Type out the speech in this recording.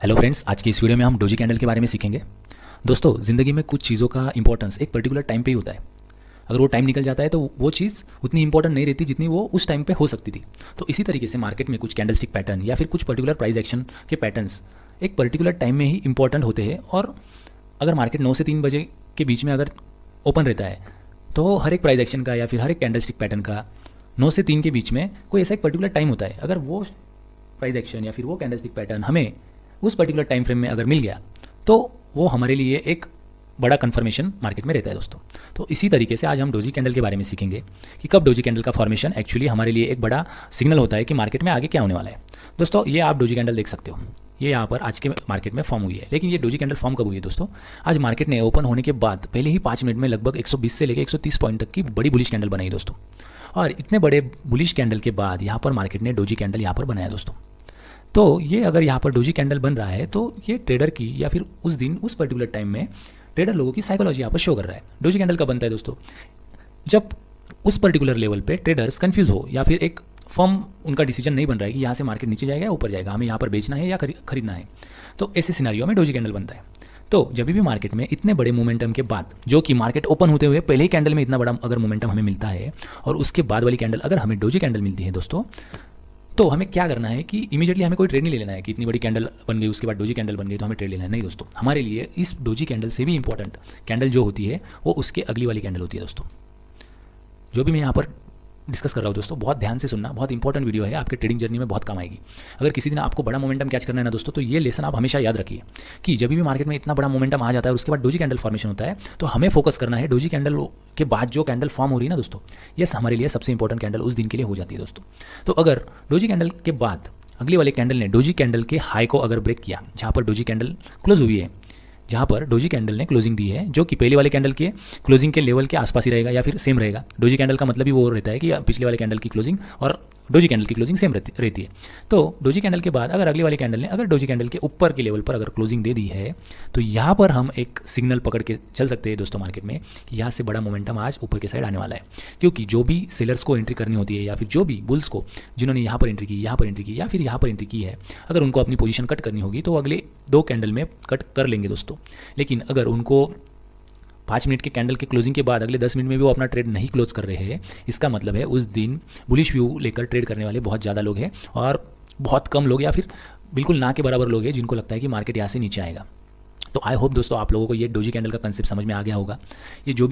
Hello friends, आज की इस वीडियो में हम डोजी कैंडल के बारे में सीखेंगे। दोस्तों, ज़िंदगी में कुछ चीज़ों का इंपॉर्टेंस एक पर्टिकुलर टाइम पे ही होता है। अगर वो टाइम निकल जाता है तो वो चीज़ उतनी इंपॉर्टेंट नहीं रहती जितनी वो उस टाइम पे हो सकती थी। तो इसी तरीके से मार्केट में कुछ कैंडलस्टिक पैटर्न या फिर कुछ पर्टिकुलर प्राइस एक्शन के पैटर्न्स एक पर्टिकुलर टाइम में ही इंपॉर्टेंट होते हैं। और अगर मार्केट 9 से 3 बजे के बीच में अगर ओपन रहता है तो हर एक प्राइस एक्शन का या फिर हर एक कैंडलस्टिक पैटर्न का 9 से 3 के बीच में कोई ऐसा एक पर्टिकुलर टाइम होता है। अगर वो प्राइस एक्शन या फिर वो कैंडलस्टिक पैटर्न हमें उस पर्टिकुलर टाइम फ्रेम में अगर मिल गया तो वो हमारे लिए एक बड़ा कंफर्मेशन मार्केट में रहता है दोस्तों। तो इसी तरीके से आज हम डोजी कैंडल के बारे में सीखेंगे कि कब डोजी कैंडल का फॉर्मेशन एक्चुअली हमारे लिए एक बड़ा सिग्नल होता है कि मार्केट में आगे क्या होने वाला है। दोस्तों, ये आप डोजी कैंडल देख सकते हो, ये यहाँ पर आज के मार्केट में फॉर्म हुई है। लेकिन ये डोजी कैंडल फॉर्म कब हुई है दोस्तों? आज मार्केट ने ओपन होने के बाद पहले ही 5 मिनट में लगभग 120 से लेकर 130 पॉइंट तक की बड़ी बुलिश कैंडल बनाई दोस्तों। और इतने बड़े बुलिश कैंडल के बाद यहाँ पर मार्केट ने डोजी कैंडल यहाँ पर बनाया दोस्तों। तो ये अगर यहाँ पर डोजी कैंडल बन रहा है तो ये ट्रेडर की या फिर उस दिन उस पर्टिकुलर टाइम में ट्रेडर लोगों की साइकोलॉजी यहाँ पर शो कर रहा है। डोजी कैंडल कब बनता है दोस्तों? जब उस पर्टिकुलर लेवल पे ट्रेडर्स कंफ्यूज हो या फिर एक फर्म उनका डिसीजन नहीं बन रहा है कि यहाँ से मार्केट नीचे जाएगा या ऊपर जाएगा, हमें यहाँ पर बेचना है या खरीदना है। तो ऐसे सिनारियो में डोजी कैंडल बनता है। तो जब भी मार्केट में इतने बड़े मोमेंटम के बाद, जो कि मार्केट ओपन होते हुए पहले ही कैंडल में इतना बड़ा अगर मोमेंटम हमें मिलता है और उसके बाद वाली कैंडल अगर हमें डोजी कैंडल मिलती है दोस्तों, तो हमें क्या करना है कि इमीडिएटली हमें कोई ट्रेड नहीं ले लेना है कि इतनी बड़ी कैंडल बन गई उसके बाद डोजी कैंडल बन गई तो हमें ट्रेड लेना है। नहीं दोस्तों, हमारे लिए इस डोजी कैंडल से भी इंपॉर्टेंट कैंडल जो होती है वो उसके अगली वाली कैंडल होती है दोस्तों। जो भी मैं यहाँ पर डिस्कस कर रहा हूँ दोस्तों, बहुत ध्यान से सुनना, बहुत इंपॉर्टेंट वीडियो है, आपके ट्रेडिंग जर्नी में बहुत काम आएगी। अगर किसी दिन आपको बड़ा मोमेंटम कैच करना है ना दोस्तों, तो ये लेसन आप हमेशा याद रखिए कि जब भी मार्केट में इतना बड़ा मोमेंटम आ जाता है और उसके बाद डोजी कैंडल फॉर्मेशन होता है तो हमें फोकस करना है डोजी कैंडल के बाद जो कैंडल फॉर्म हो रही है ना दोस्तों, ये हमारे लिए सबसे इंपॉर्टेंट कैंडल उस दिन के लिए हो जाती है दोस्तों। तो अगर डोजी कैंडल के बाद अगली वाले कैंडल ने डोजी कैंडल के हाई को अगर ब्रेक किया, जहाँ पर डोजी कैंडल क्लोज हुई है, जहाँ पर डोजी कैंडल ने क्लोजिंग दी है जो कि पहले वाले कैंडल के क्लोजिंग के लेवल के आसपास ही रहेगा या फिर सेम रहेगा। डोजी कैंडल का मतलब ही वो रहता है कि पिछले वाले कैंडल की क्लोजिंग और डोजी कैंडल की क्लोजिंग सेम रहती है। तो डोजी कैंडल के बाद अगर अगली वाली कैंडल ने अगर डोजी कैंडल के ऊपर के लेवल पर अगर क्लोजिंग दे दी है तो यहाँ पर हम एक सिग्नल पकड़ के चल सकते हैं दोस्तों मार्केट में कि यहाँ से बड़ा मोमेंटम आज ऊपर के साइड आने वाला है। क्योंकि जो भी सेलर्स को एंट्री करनी होती है या फिर जो भी बुल्स को जिन्होंने यहाँ पर एंट्री की, यहाँ पर एंट्री की या फिर यहाँ पर एंट्री की है, अगर उनको अपनी पोजीशन कट करनी होगी तो अगले 2 कैंडल में कट कर लेंगे दोस्तों। लेकिन अगर उनको 5 मिनट के कैंडल के क्लोजिंग के बाद अगले 10 मिनट में भी वो अपना ट्रेड नहीं क्लोज कर रहे हैं, इसका मतलब है उस दिन बुलिश व्यू लेकर ट्रेड करने वाले बहुत ज़्यादा लोग हैं और बहुत कम लोग या फिर बिल्कुल ना के बराबर लोग हैं जिनको लगता है कि मार्केट यहाँ से नीचे आएगा। तो आई होप दोस्तों आप लोगों को ये डोजी कैंडल का कंसेप्ट समझ में आ गया होगा। ये जो